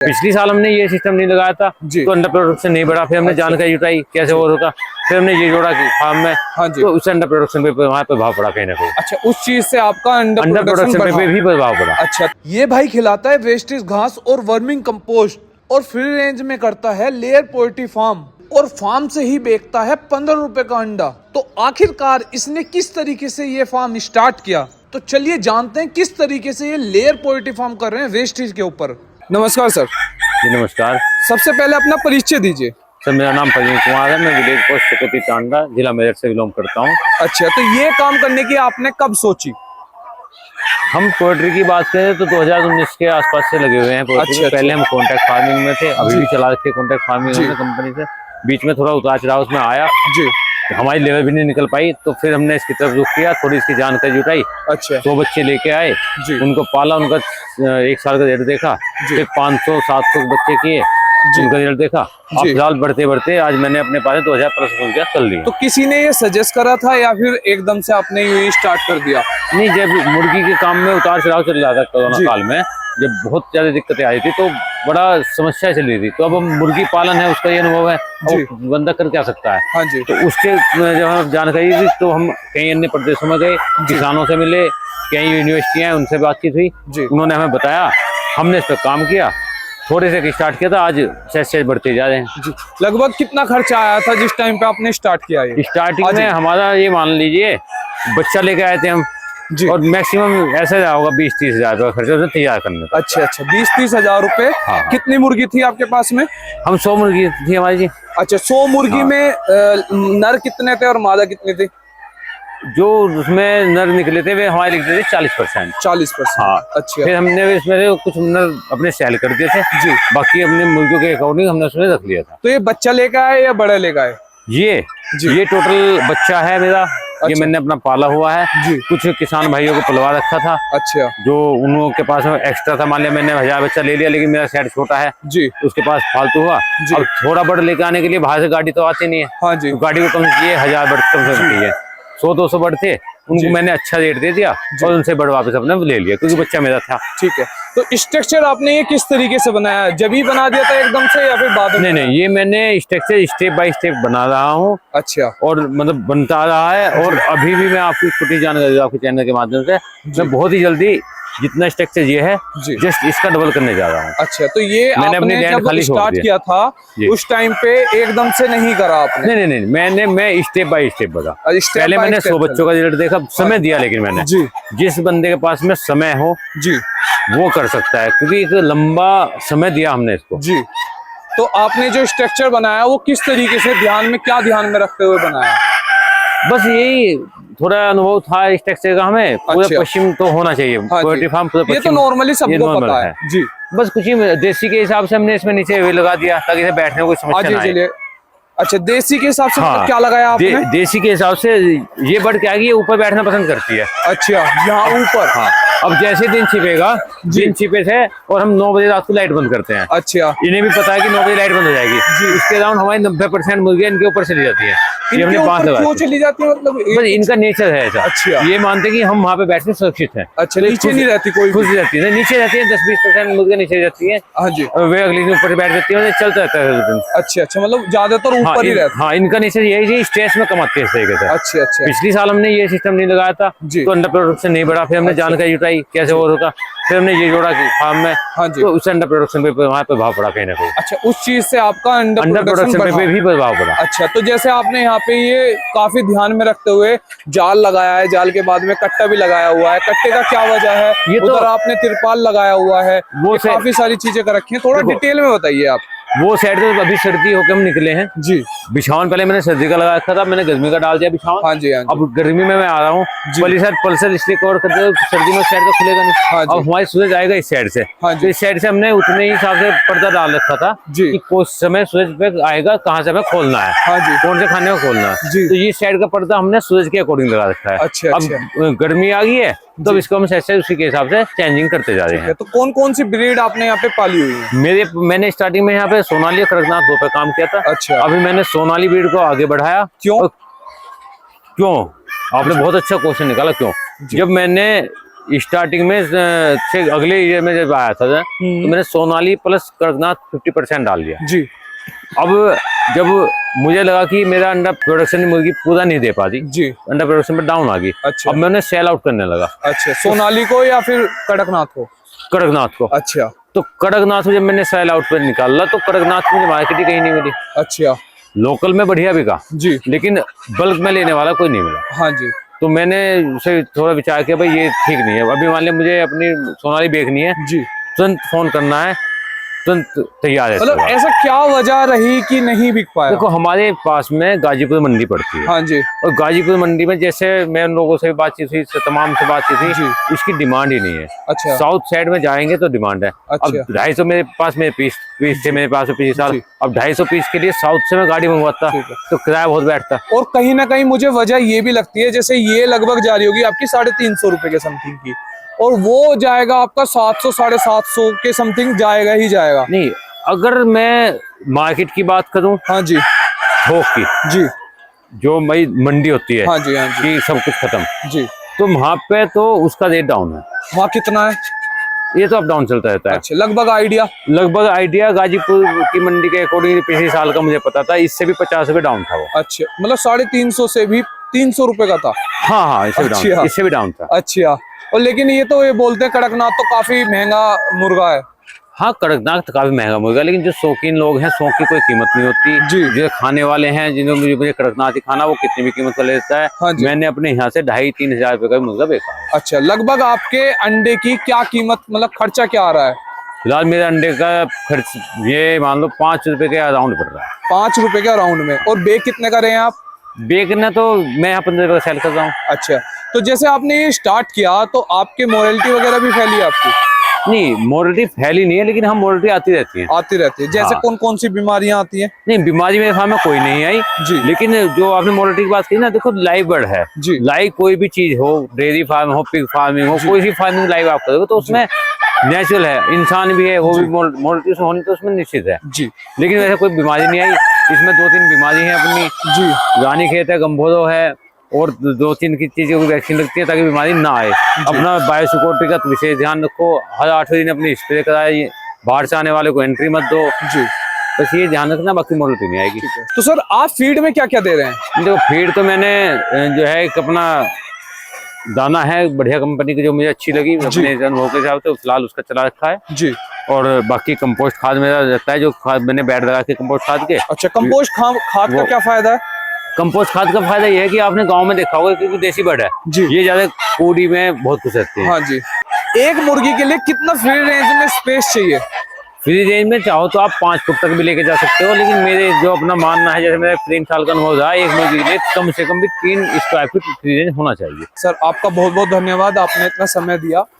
पिछली साल हमने ये सिस्टम नहीं लगाया था तो अंडर प्रोडक्शन नहीं बढ़ा। फिर हमने जानकारी जुटाई कैसे और होगा, फिर हमने ये जोड़ा कि फार्म में, तो उससे अंडर प्रोडक्शन पे वहाँ पे भाव पड़ा कहीं ना कहीं। अच्छा, उस चीज से आपका अंडर प्रोडक्शन पे भी प्रभाव पड़ा। अच्छा, ये भाई खिलाता है वेस्टेज घास और वर्मिंग कंपोस्ट और फ्री रेंज में करता है लेयर पोल्ट्री फार्म और फार्म से ही बेचता है 15 रुपए का अंडा। तो आखिरकार इसने किस तरीके से ये फार्म स्टार्ट किया, तो चलिए जानते हैं किस तरीके से ये लेयर पोल्ट्री फार्म कर रहे हैं वेस्टेज के ऊपर। नमस्कार सर। जी नमस्कार। सबसे पहले अपना परिचय दीजिए। सर मेरा नाम प्रवीण कुमार है, मैं विलेज पोस्ट चकोती टांडा जिला मेरठ से बिलोंग करता हूँ। अच्छा, तो ये काम करने की आपने कब सोची? हम पोल्ट्री की बात करें तो 2019 के आसपास से लगे हुए हैं पोल्ट्री। पहले हम कॉन्ट्रैक्ट फार्मिंग में थे, अभी भी चला रखे कॉन्ट्रैक्ट फार्मिंग में कंपनी से। बीच में थोड़ा उतार चढ़ाव उसमें आया जी, हमारी लेवल भी नहीं निकल पाई, तो फिर हमने इसकी तरफ रुख किया, थोड़ी इसकी जानकारी जुटाई। अच्छा, 100 बच्चे लेके आए, उनको पाला, उनका 1 साल का रिजल्ट देखा, फिर 500-700 बच्चे किए, उनका रिजल्ट देखा। अब फिलहाल बढ़ते बढ़ते आज मैंने अपने पास 2000 प्लस कर लिया। तो किसी ने ये सजेस्ट करा था या फिर एकदम से आपने ये स्टार्ट कर दिया? नहीं, जब मुर्गी के काम में उतार चढ़ाव चल रहा था कोरोना काल में, जब बहुत ज्यादा दिक्कतें आई थी तो बड़ा समस्या चल रही थी, तो अब हम मुर्गी पालन है उसका ये अनुभव है, बंदा कर क्या सकता है। हाँ जी। तो उसके जब हम जानकारी थी तो हम कई अन्य प्रदेशों में गए, किसानों से मिले, कई यूनिवर्सिटियां उनसे बातचीत हुई, उन्होंने हमें बताया, हमने इस पर काम किया, थोड़े से स्टार्ट किया था, आज सहज बढ़ते जा रहे हैं। लगभग कितना खर्चा आया था जिस टाइम पे आपने स्टार्ट किया? स्टार्टिंग में हमारा ये मान लीजिए बच्चा लेके आए थे हम जी, और मैक्सिमम ऐसा होगा 20-30 हजार रुपये खर्चा तैयार करने का। अच्छा, 20-30 हजार रुपए। हाँ। कितनी मुर्गी थी आपके पास में? हम 100 मुर्गी थी हमारी जी। अच्छा, 100 मुर्गी में नर कितने थे और मादा कितने थे? जो उसमें नर निकले थे वे हमारे लिखते थे 40%। 40%। हाँ। अच्छा, फिर हमने इसमें कुछ नर अपने सेल कर दिए थे जी, बाकी अपने मुर्गियों के अकॉर्डिंग हमने उसमें रख लिया था। तो ये बच्चा लेकर आए या बड़ा लेकर आए? ये टोटल बच्चा है मेरा। अच्छा। ये मैंने अपना पाला हुआ है जी। कुछ किसान भाइयों को पलवा रखा था। अच्छा, जो उन के पास एक्स्ट्रा था, मान लिया मैंने 1000 बच्चा ले लिया, लेकिन मेरा सेट छोटा है जी, उसके पास फालतू हुआ। अब थोड़ा बड़ा लेके आने के लिए बाहर से गाड़ी तो आती नहीं है। हाँ जी। तो गाड़ी को कम किए 1000 बड़ कम से कम है, 100-200 बड़ थे, उनको मैंने अच्छा रेट दे दिया और उनसे बड़ वापस अपने ले लिया, क्योंकि बच्चा मेरा था। ठीक है, तो स्ट्रक्चर आपने ये किस तरीके से बनाया? जब ही बना दिया था एकदम से या फिर बाद में? नहीं, ये मैंने स्ट्रक्चर स्टेप बाय स्टेप बना रहा हूँ। अच्छा, और मतलब बनता रहा है, और अभी भी मैं आपकी छोटी जानकारी आपके चैनल के माध्यम से मैं बहुत ही जल्दी जितना स्ट्रक्चर ये है जस्ट इसका डबल करने जा रहा हूँ। अच्छा, तो ये मैंने अपनी जब स्टार्ट किया था उस टाइम पे एकदम से नहीं करा आपने? नहीं, मैं स्टेप बाय स्टेप बता। पहले मैंने 100 बच्चों का रिजल्ट देखा, समय दिया, लेकिन मैंने जिस बंदे के पास में समय हो जी वो कर सकता है, क्योंकि एक लंबा समय दिया हमने इसको जी। तो आपने जो स्ट्रक्चर बनाया वो किस तरीके से क्या ध्यान में रखते हुए बनाया? बस यही थोड़ा अनुभव था स्ट्रक्चर का हमें। पूरा पश्चिम तो होना चाहिए पोल्ट्री फार्म, पूरा ये तो नॉर्मली सबको पता है जी। बस कुछ ही देसी के हिसाब से हमने इसमें नीचे वे लगा दिया ताकि इसे बैठने में कोई समस्या ना आए। अच्छा, देसी के हिसाब से क्या लगाया आपने? देसी के हिसाब से ये बर्ड क्या है, ये ऊपर बैठना पसंद करती है। अच्छा, यहाँ ऊपर। हाँ। अब जैसे दिन छिपेगा, दिन छिपे से और हम 9 बजे रात को लाइट बंद करते हैं। अच्छा, इन्हें भी पता है कि 9 बजे लाइट बंद हो जाएगी जी। उसके अराउंड हमारी 90% मुर्गियां इनके ऊपर चली जाती है। ये हमने 5 लगा चली जाती है, मतलब बस इनका नेचर है ऐसा। अच्छा, ये मानते हैं कि हम वहाँ पे बैठने सुरक्षित है। अच्छा, नीचे नहीं रहती कोई? खुश रहती है, नीचे रहती है, 10-20% मुर्गियां नीचे रहती है। हाँ जी, वे अगले दिन ऊपर बैठ जाती है, चलता रहता है। अच्छा, मतलब ज्यादातर ऊपर ही रहता है। हाँ, इनका नेचर यही जी, स्ट्रेस में कमाते हैं इस तरीके से। अच्छा, पिछली साल हमने ये सिस्टम नहीं लगाया था तो अंडर प्रोडक्शन नहीं बढ़ा। फिर हमने जानकारी जुटाई कैसे और होगा, फिर हमने ये जोड़ा कि फार्म में, तो उससे अंडर प्रोडक्शन पे वहाँ पे भाव पड़ा कहीं ना कहीं। अच्छा, उस चीज से आपका अंडर प्रोडक्शन पे भी प्रभाव पड़ा। अच्छा, तो जैसे आपने यहाँ पे ये काफी ध्यान में रखते हुए जाल लगाया है, जाल के बाद में कट्टा भी लगाया हुआ है, कट्टे का क्या वजह है? ये तो आपने तिरपाल लगाया हुआ है, वो काफी सारी चीजें कर रखी है, थोड़ा डिटेल में बताइए आप। वो साइड तो अभी सर्दी होकर हम निकले हैं जी। बिछावन पहले मैंने सर्दी का लगाया था, मैंने गर्मी का डाल दिया बिछावन। हाँ जी, अब गर्मी में मैं आ रहा हूँ, पल्सर इसलिए कवर करते हैं, सर्दी में साइड का खुलेगा नहीं। हाँ, अब हमारी सूरज आएगा इस साइड से। हाँ, तो इस साइड से हमने उतने ही हिसाब से पर्दा डाल रखा था जी, कि कुछ समय सूरज पे आएगा, कहाँ से हमें खोलना है। हाँ जी, कौन से खाने को खोलना है जी। तो ये साइड का पर्दा हमने सूरज के अकॉर्डिंग लगा रखा है। अच्छा, अब गर्मी आ गई है तो इसको हम सहज उसी के हिसाब से चेंजिंग करते जा रहे हैं। तो कौन सी ब्रीड आपने यहाँ पे पाली हुई है? मैंने स्टार्टिंग में यहाँ पे सोनाली कड़कनाथ 2 पे काम किया था। अच्छा, अभी मैंने सोनाली ब्रीड को आगे बढ़ाया। क्यों? आपने बहुत अच्छा क्वेश्चन निकाला। क्यों? जब मैंने स्टार्टिंग में से अगले ईयर में जब आया था तो मैंने सोनाली प्लस कड़कनाथ 50% डाल दिया जी। अब जब मुझे लगा कि मेरा अंडा प्रोडक्शन मुर्गी पूरा नहीं दे पाती जी। अंडा प्रोडक्शन में डाउन आ गई। अच्छा। अब मैं उन्हें सेल आउट करने लगा। अच्छा, सोनाली को या फिर कड़कनाथ को? कड़कनाथ को। अच्छा। तो कड़कनाथ को जब मैंने सेल आउट पर निकाला तो कड़कनाथ मुझे मार्केट ही कहीं नहीं मिली। अच्छा। लोकल में बढ़िया बिका जी। लेकिन बल्क में लेने वाला कोई नहीं मिला। हाँ जी। तो मैंने उसे थोड़ा विचार किया भाई ये ठीक नहीं है। अभी मान लिया मुझे अपनी सोनाली बेचनी है जी। तुरंत फोन करना है, तुरंत तैयार है। मतलब ऐसा क्या वजह रही कि नहीं बिक पाया? देखो हमारे पास में गाजीपुर मंडी पड़ती है। हाँ जी। और गाजीपुर मंडी में जैसे मैं उन लोगों से बातचीत हुई, तमाम से बातचीत हुई, इसकी डिमांड ही नहीं है। अच्छा। साउथ साइड में जाएंगे तो डिमांड है। अच्छा। अब 250 मेरे पास में पीस थे मेरे पास पिछले साल। अब 250 पीस के लिए साउथ से मैं गाड़ी मंगवाता तो किराया बहुत बैठता। और कहीं ना कहीं मुझे वजह ये भी लगती है, जैसे ये लगभग जा रही होगी आपकी 350 रुपए के समथिंग की, और वो जाएगा आपका 700 750 के समथिंग जाएगा ही जाएगा। नहीं, अगर मैं मार्केट की बात करूं, हाँ जी, थोक की जी, जो मई मंडी होती है, हाँ जी, हाँ जी, कि सब कुछ खत्म, जी, तो वहां पे तो उसका रेट डाउन है। वहाँ कितना है? ये तो अप डाउन चलता रहता है। अच्छा, लगभग आइडिया गाजीपुर की मंडी के अकॉर्डिंग पिछले साल का मुझे पता था, इससे भी 50 रुपए डाउन था वो। अच्छा, मतलब 350 से भी 300 रुपए का था। हाँ हाँ, इससे भी डाउन था। अच्छा। और लेकिन ये तो ये बोलते हैं कड़कनाथ तो काफी महंगा मुर्गा है। हाँ, कड़कनाथ तो काफी महंगा मुर्गा, लेकिन जो शौकीन लोग हैं शौक की कोई कीमत नहीं होती जी। जो खाने वाले हैं जिन्होंने मुझे कड़कनाथ ही खाना, वो कितनी भी कीमत का लेता है। हाँ जी। मैंने अपने यहाँ से 2,500-3 हजार रुपए का मुर्गा बेचा है। अच्छा, लगभग आपके अंडे की क्या कीमत, मतलब खर्चा क्या आ रहा है? फिलहाल मेरे अंडे का खर्च ये मान लो 5 रुपए के अराउंड पड़ रहा है। 5 रुपए के अराउंड में। और बेच कितने का रहे हैं आप? बेचना तो मैं यहाँ 15 रुपए सेल कर रहा हूँ। अच्छा, तो जैसे आपने ये स्टार्ट किया तो आपके मोरालिटी वगैरह भी फैली है आपकी? नहीं, मोरालिटी फैली नहीं है, लेकिन हम मोरालिटी आती रहती है। आती रहती है। जैसे कौन कौन सी बीमारियां आती हैं? नहीं, बीमारी मेरे फार्म में कोई नहीं आई जी। लेकिन जो आपने मोरालिटी की बात की ना, देखो लाइव बर्ड है जी। लाइव कोई भी चीज हो, डेयरी फार्म हो, पिग फार्मिंग हो, कोई भी फार्मिंग लाइव आप करोगे तो उसमें नेचुरल है, इंसान भी है, वो भी मोरालिटी होनी तो उसमें निश्चित है जी। लेकिन वैसे कोई बीमारी नहीं आई। इसमें 2-3 बीमारी है अपनी। जी। रानीखेत है, गंभोरो है, और 2-3 की चीजों की वैक्सीन लगती है ताकि बीमारी ना आए। अपना बायोसिक्योरिटी का विशेष ध्यान रखो, हर 8वें दिन अपनी स्प्रे कराए, बाहर से आने वाले को एंट्री मत दो। जी। बस ये ध्यान रखना, बाकी मोरालिटी नहीं आएगी। तो सर आप फीड में क्या क्या दे रहे हैं? देखो फीड तो मैंने जो है एक अपना दाना है बढ़िया कंपनी की जो मुझे अच्छी लगी, अपने अनुभव के हिसाब से फिलहाल उसका चला रखा है जी। और बाकी कंपोस्ट खाद मेरा रहता है, जो खाद मैंने बैठ लगा के कंपोस्ट खाद के। अच्छा, कंपोस्ट खाद का क्या फायदा है? कंपोस्ट खाद का फायदा ये है कि आपने गांव में देखा होगा क्योंकि देसी बर्ड है जी। ये ज्यादा कूड़ी में बहुत खुश रहते हैं। हाँ जी। एक मुर्गी के लिए कितना फ्री रेंज में स्पेस चाहिए? फ्री रेंज में चाहो तो आप 5 फुट तक भी लेके जा सकते हो, लेकिन मेरे जो अपना मानना है, जैसे मेरा 3 साल का अनुभव रहा है, एक मुर्गी के लिए कम से कम भी 3 स्क्वायर फीट फ्री रेंज होना चाहिए। सर आपका बहुत बहुत धन्यवाद, आपने इतना समय दिया।